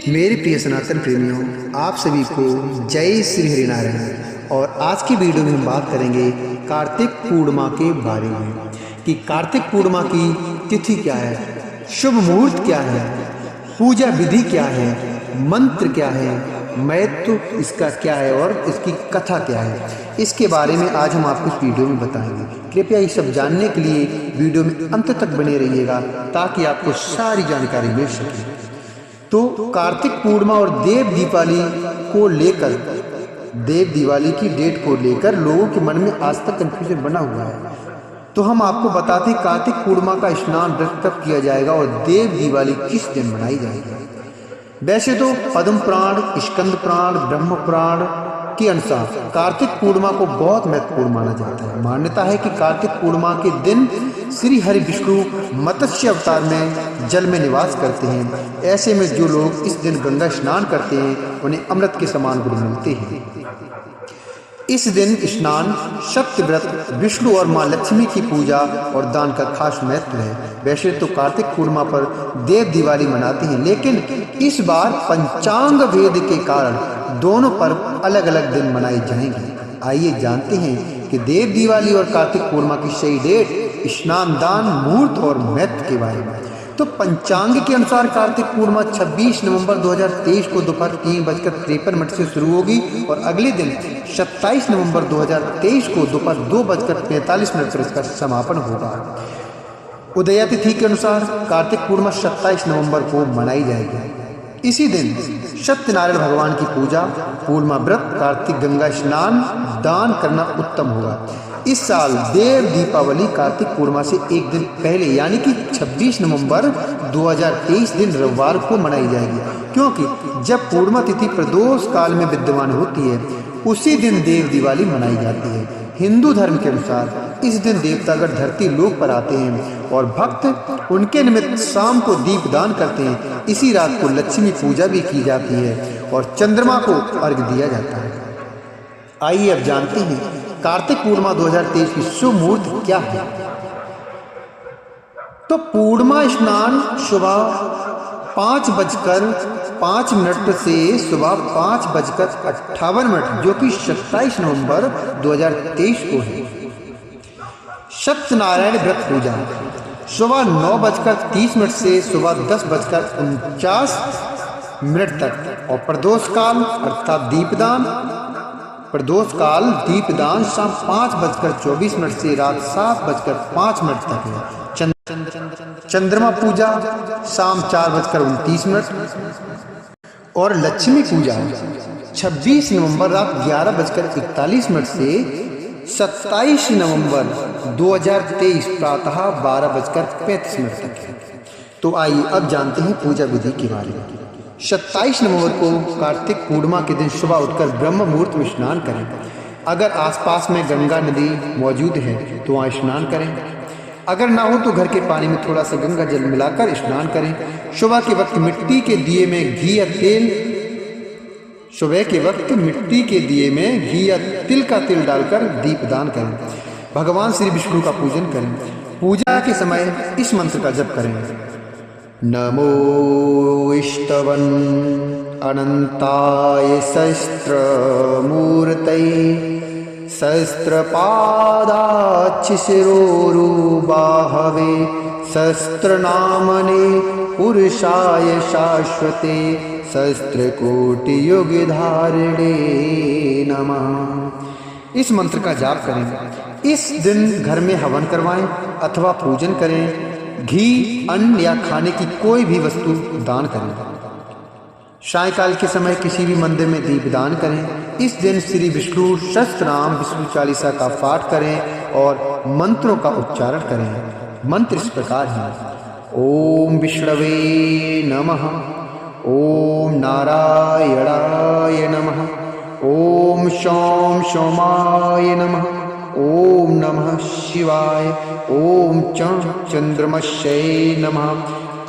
मेरे प्रिय सनातन प्रेमियों, आप सभी को जय श्री हरिनारायण। और आज की वीडियो में हम बात करेंगे कार्तिक पूर्णिमा के बारे में कि कार्तिक पूर्णिमा की तिथि क्या है, शुभ मुहूर्त क्या है, पूजा विधि क्या है, मंत्र क्या है, महत्व इसका क्या है और इसकी कथा क्या है। इसके बारे में आज हम आपको इस वीडियो में बताएंगे। कृपया ये सब जानने के लिए वीडियो में अंत तक बने रहिएगा ताकि आपको सारी जानकारी मिल सके। तो कार्तिक पूर्णिमा और देव दिवाली की डेट को लेकर लोगों के मन में आज तक कंफ्यूजन बना हुआ है। तो हम आपको बताते हैं कार्तिक पूर्णिमा का स्नान व्रत कब किया जाएगा और देव दिवाली किस दिन मनाई जाएगी। वैसे तो पद्म पुराण, स्कंद पुराण, ब्रह्म पुराण के अनुसार कार्तिक पूर्णिमा को बहुत महत्वपूर्ण माना जाता है। मान्यता है कि कार्तिक पूर्णिमा के दिन श्री हरि विष्णु मत्स्य अवतार में जल में निवास करते हैं। ऐसे में जो लोग इस दिन गंगा स्नान करते हैं उन्हें अमृत के समान गुण मिलते हैं। इस दिन स्नान, शक्ति व्रत, विष्णु और मां लक्ष्मी की पूजा और दान का खास महत्व है। वैसे तो कार्तिक पूर्णिमा पर देव दिवाली मनाते हैं, लेकिन इस बार पंचांग भेद के कारण दोनों पर्व अलग अलग दिन मनाए जाएंगे। आइए जानते हैं कि देव दिवाली और कार्तिक पूर्णिमा की सही डेट, स्नान, दान, मुहूर्त और महत्व के बारे में। तो पंचांग के अनुसार कार्तिक पूर्णिमा 26 नवंबर 2023 को दोपहर 3:53 से शुरू होगी और अगले दिन 27 नवंबर 2023 को दोपहर 2:45 पर इसका समापन होगा। उदया तिथि के अनुसार कार्तिक पूर्णिमा 27 नवंबर को मनाई जाएगी। इसी दिन सत्यनारायण भगवान की पूजा, पूर्णिमा व्रत, कार्तिक गंगा स्नान, दान करना उत्तम होगा। इस साल देव दीपावली कार्तिक पूर्णिमा से एक दिन पहले यानी कि 26 नवंबर 2023 दिन रविवार को मनाई जाएगी, क्योंकि जब पूर्णिमा तिथि प्रदोष काल में विद्यमान होती है उसी दिन देव दिवाली मनाई जाती है। हिंदू धर्म के अनुसार इस दिन देवतागण धरती लोक पर आते हैं और भक्त उनके निमित्त शाम को दीप दान करते हैं। इसी रात को लक्ष्मी पूजा भी की जाती है और चंद्रमा को अर्घ्य दिया जाता है। आइए अब जानते हैं कार्तिक पूर्णिमा 2023 की शुभ मुहूर्त क्या है। तो पूर्णिमा स्नान सुबह 5:05 से सुबह 5:58 जो कि 27 नवंबर 2023 को है। सत्यनारायण व्रत पूजा सुबह 9:30 से सुबह 10:49 तक और प्रदोष काल अर्थात दीपदान शाम 5:24 से रात 7:05 तक है। चंद्रमा पूजा शाम 4:29 और लक्ष्मी पूजा 26 नवंबर रात 11:41 से 27 नवंबर 2023 प्रातः 12:35 तक है। तो आइए अब जानते हैं पूजा विधि के बारे में। 27 नवंबर को कार्तिक पूर्णिमा के दिन सुबह उठकर ब्रह्म मुहूर्त में स्नान करें। अगर आसपास में गंगा नदी मौजूद है तो वहाँ स्नान करें। अगर ना हो तो घर के पानी में थोड़ा सा गंगा जल मिलाकर स्नान करें। सुबह के वक्त मिट्टी के दिए में घी या तिल का तेल डालकर दीपदान करें। भगवान श्री विष्णु का पूजन करें। पूजा के समय इस मंत्र का जप करें। नमो ईष्टवन् अनंताय सहस्त्रमूर्तये सहस्त्रपादाच्छिशिरोरुबाहवे सहस्त्रनामने पुरुषाय शाश्वते सहस्त्रकोटियुगधारिणे नमः। इस मंत्र का जाप करें। इस दिन घर में हवन करवाएं अथवा पूजन करें। घी, अन्न या खाने की कोई भी वस्तु दान करें। सायंकाल के समय किसी भी मंदिर में दीपदान करें। इस दिन श्री विष्णु सहस्त्रनाम विष्णु चालीसा का पाठ करें और मंत्रों का उच्चारण करें। मंत्र इस प्रकार हैं। ओम विष्णवे नमः, ओम नारायणाय नमः, ओम शौम शौमाय नमः, ओम नमः शिवाय, ओम चंद्रमस्यै नमः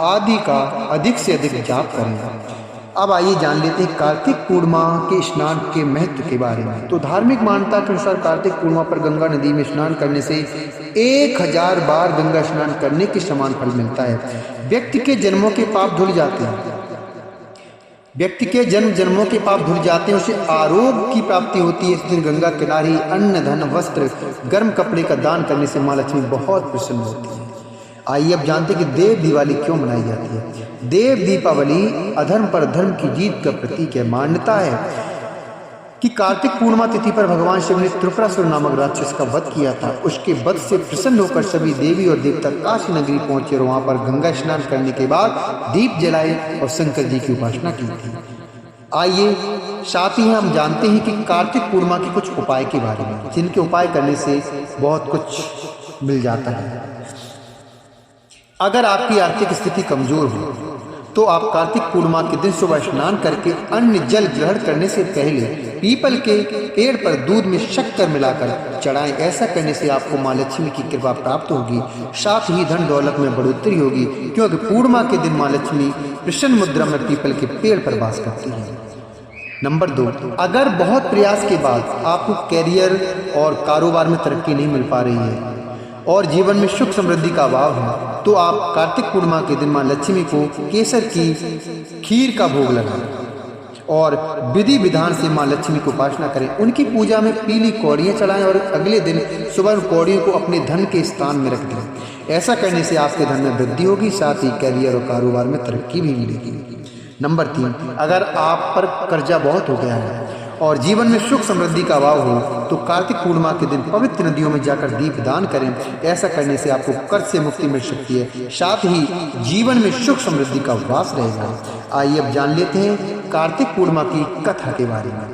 आदि का अधिक से अधिक जाप करें। अब आइए जान लेते हैं कार्तिक पूर्णिमा के स्नान के महत्व के बारे में। तो धार्मिक मान्यता के अनुसार कार्तिक पूर्णिमा पर गंगा नदी में स्नान करने से 1000 बार गंगा स्नान करने के समान फल मिलता है। व्यक्ति के जन्मों के पाप धुल जाते हैं। व्यक्ति के जन्म जन्मों के पाप धुल जाते हैं, उसे आरोग्य की प्राप्ति होती है। इस दिन गंगा किनारे अन्न धन वस्त्र गर्म कपड़े का दान करने से माँ लक्ष्मी बहुत प्रसन्न होती है। आइए अब जानते हैं कि देव दिवाली क्यों मनाई जाती है। देव दीपावली अधर्म पर धर्म की जीत का प्रतीक है। मान्यता है कि कार्तिक पूर्णिमा तिथि पर भगवान शिव ने त्रिपुरासुर नामक राक्षस का वध किया था। उसके वध से प्रसन्न होकर सभी देवी और देवता काशी नगरी पहुंचे और वहां पर गंगा स्नान करने के बाद दीप जलाए और शंकर जी की उपासना की थी। आइए साथ ही हम जानते हैं कि कार्तिक पूर्णिमा के कुछ उपाय के बारे में, जिनके उपाय करने से बहुत कुछ मिल जाता है। अगर आपकी आर्थिक स्थिति कमजोर हो तो आप कार्तिक पूर्णिमा के दिन सुबह स्नान करके अन्न जल ग्रहण करने से पहले पीपल के पेड़ पर दूध में शक्कर मिलाकर चढ़ाएं। ऐसा करने से आपको माँ लक्ष्मी की कृपा प्राप्त होगी, साथ ही धन दौलत में बढ़ोतरी होगी, क्योंकि पूर्णिमा के दिन माँ लक्ष्मी प्रसन्न मुद्रा में पीपल के पेड़ पर वास करती है। नंबर 2, अगर बहुत प्रयास के बाद आपको कैरियर और कारोबार में तरक्की नहीं मिल पा रही है और जीवन में सुख समृद्धि का अभाव है, तो आप कार्तिक पूर्णिमा के दिन माँ लक्ष्मी को केसर की खीर का भोग लगाएं और विधि विधान से माँ लक्ष्मी को उपासना करें। उनकी पूजा में पीली कौड़ियाँ चढ़ाएं और अगले दिन सुबह उन कौड़ियों को अपने धन के स्थान में रख दें। ऐसा करने से आपके धन में वृद्धि होगी, साथ ही कैरियर और कारोबार में तरक्की भी मिलेगी। नंबर 3, अगर आप पर कर्जा बहुत हो गया है और जीवन में सुख समृद्धि का अभाव हो तो कार्तिक पूर्णिमा के दिन पवित्र नदियों में जाकर दीप दान करें। ऐसा करने से आपको कर्ज से मुक्ति मिल सकती है, साथ ही जीवन में सुख समृद्धि का वास रहेगा। आइए अब जान लेते हैं कार्तिक पूर्णिमा की कथा के बारे में।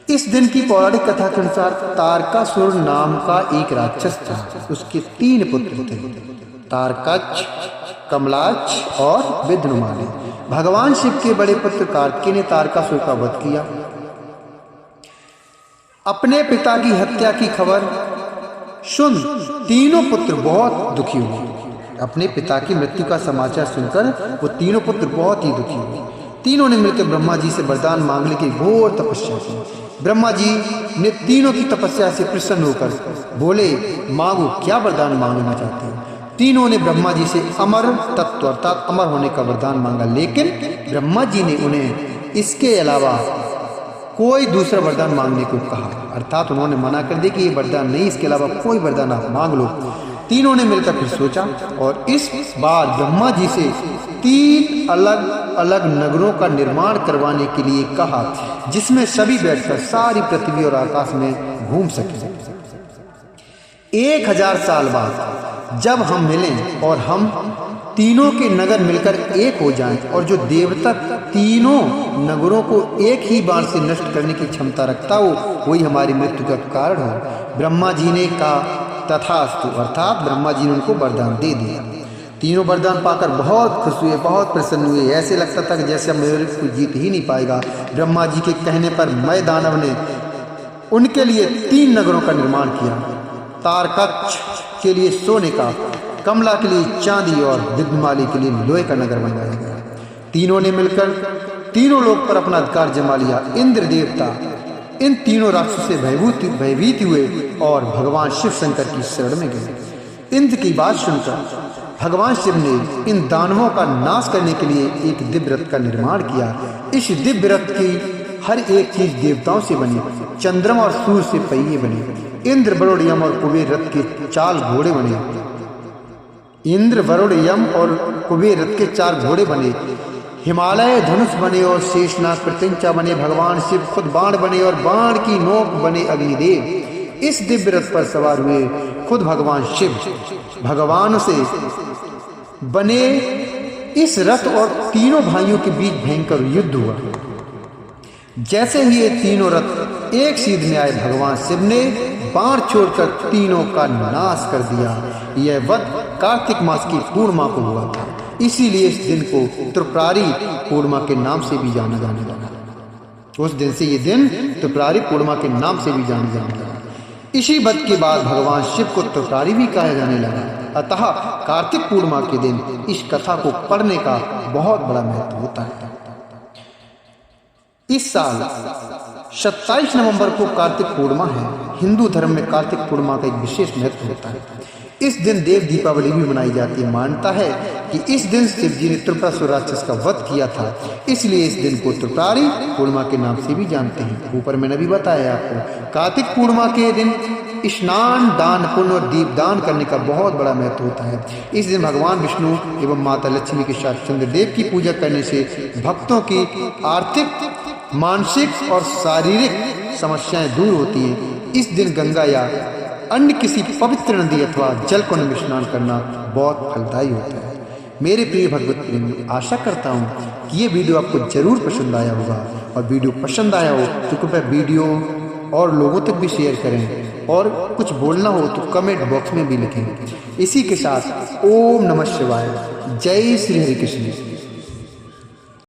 इस दिन की पौराणिक कथा के अनुसार तारकासुर नाम का एक राक्षस था। उसके 3 पुत्र थे, तारकाक्ष, कमलाक्ष और विद्युन्माली। भगवान शिव के बड़े पुत्र कार्तिकेय ने तारकासुर का वध किया। अपने पिता की हत्या की खबर सुन तीनों पुत्र बहुत दुखी हुए। अपने पिता की मृत्यु का समाचार सुनकर वो तीनों पुत्र बहुत ही दुखी हुए। तीनों ने मिलकर ब्रह्मा जी से वरदान मांगने की घोर तपस्या की। ब्रह्मा जी ने तीनों की तपस्या से प्रसन्न होकर बोले, मांगो, क्या वरदान मांगना चाहते हो। तीनों ने ब्रह्मा जी से अमर तत्व अर्थात अमर होने का वरदान मांगा, लेकिन ब्रह्मा जी ने उन्हें इसके अलावा कोई दूसरा वरदान मांगने को कहा, अर्थात उन्होंने मना कर दिया कि ये वरदान नहीं, इसके अलावा कोई वरदान आप मांग लो। तीनों ने मिलकर फिर सोचा और इस बार ब्रह्मा जी से 3 अलग अलग नगरों का निर्माण करवाने के लिए कहा, जिसमें सभी बैठकर सारी पृथ्वी और आकाश में घूम सके। 1000 साल बाद जब हम मिलें और हम तीनों के नगर मिलकर एक हो जाएं और जो देवता तीनों नगरों को एक ही बार से नष्ट करने की क्षमता रखता हो, वही हमारी मृत्यु का कारण हो। ब्रह्मा जी ने कहा तथास्तु, अर्थात ब्रह्मा जी ने उनको वरदान दे दिया। तीनों वरदान पाकर बहुत खुश हुए, बहुत प्रसन्न हुए। ऐसे लगता था कि जैसे मयूर को जीत ही नहीं पाएगा। ब्रह्मा जी के कहने पर मय दानव ने उनके लिए 3 नगरों का निर्माण किया। तारकाक्ष के लिए सोने का, कमला के लिए चांदी और विद्युन्माली के लिए लोहे का नगर बनवाया गया। तीनों ने मिलकर तीनों लोक पर अपना अधिकार जमा लिया। इंद्र देवता इन तीनों राक्षसों से भयभीत हुए और भगवान शिव शंकर की शरण में गए। इंद्र की बात सुनकर भगवान शिव ने इन दानवों का नाश करने के लिए एक दिव्य रथ का निर्माण किया। इस दिव्य रथ की हर एक चीज देवताओं से बनी। चंद्रमा और सूर्य से पहिए बने। इंद्र, वरुण, यम और कुबेर रथ के 4 घोड़े बने। इंद्र, वरुण, यम और कुबेर रथ के 4 घोड़े बने। हिमालय धनुष बने और शेषनाग प्रत्यंचा बने। भगवान शिव खुद बाण बने और बाण की नोक बने अग्निदेव। इस दिव्य रथ पर सवार हुए खुद भगवान शिव। भगवान से बने इस रथ और तीनों भाइयों के बीच भयंकर युद्ध हुआ। जैसे ही ये तीनों रथ एक सीध में आए, भगवान शिव ने बाण छोड़कर तीनों का नाश कर दिया। यह वध कार्तिक मास की पूर्णिमा को हुआ था, इसीलिए इस दिन को त्रिपुरारी पूर्णिमा के नाम से भी जाना जाने लगा। उस दिन से ये दिन त्रिपुरारी पूर्णिमा के नाम से भी जाना जाने लगा। इसी वध के बाद भगवान शिव को त्रिपुरारी भी कहा जाने लगा। अतः कार्तिक पूर्णिमा के दिन इस कथा को पढ़ने का बहुत बड़ा महत्व होता है। इस साल 27 नवंबर को कार्तिक पूर्णिमा है। हिंदू धर्म में कार्तिक पूर्णिमा का एक विशेष महत्व होता है। इस दिन देव दीपावली भी मनाई जाती है। मानता है कि इस दिन शिव जी ने त्रिपुरासुर राक्षस का वध किया था, इसलिए इस दिन को त्रिपुरारी पूर्णिमा के नाम से भी जानते हैं। ऊपर मैंने भी बताया आपको, कार्तिक पूर्णिमा के दिन स्नान, दान, पुण्य और दीपदान करने का बहुत बड़ा महत्व होता है। इस दिन भगवान विष्णु एवं माता लक्ष्मी के साथ चंद्रदेव की पूजा करने से भक्तों की आर्थिक, मानसिक और शारीरिक समस्याएं दूर होती हैं। इस दिन गंगा या अन्य किसी पवित्र नदी अथवा जल कुंड में स्नान करना बहुत फलदायी होता है। मेरे प्रिय भगवत प्रेमी, आशा करता हूँ कि ये वीडियो आपको जरूर पसंद आया होगा, और वीडियो पसंद आया हो तो कृपया वीडियो और लोगों तक भी शेयर करें, और कुछ बोलना हो तो कमेंट बॉक्स में भी लिखें। इसी के साथ ओम नमः शिवाय, जय श्री हरि कृष्ण।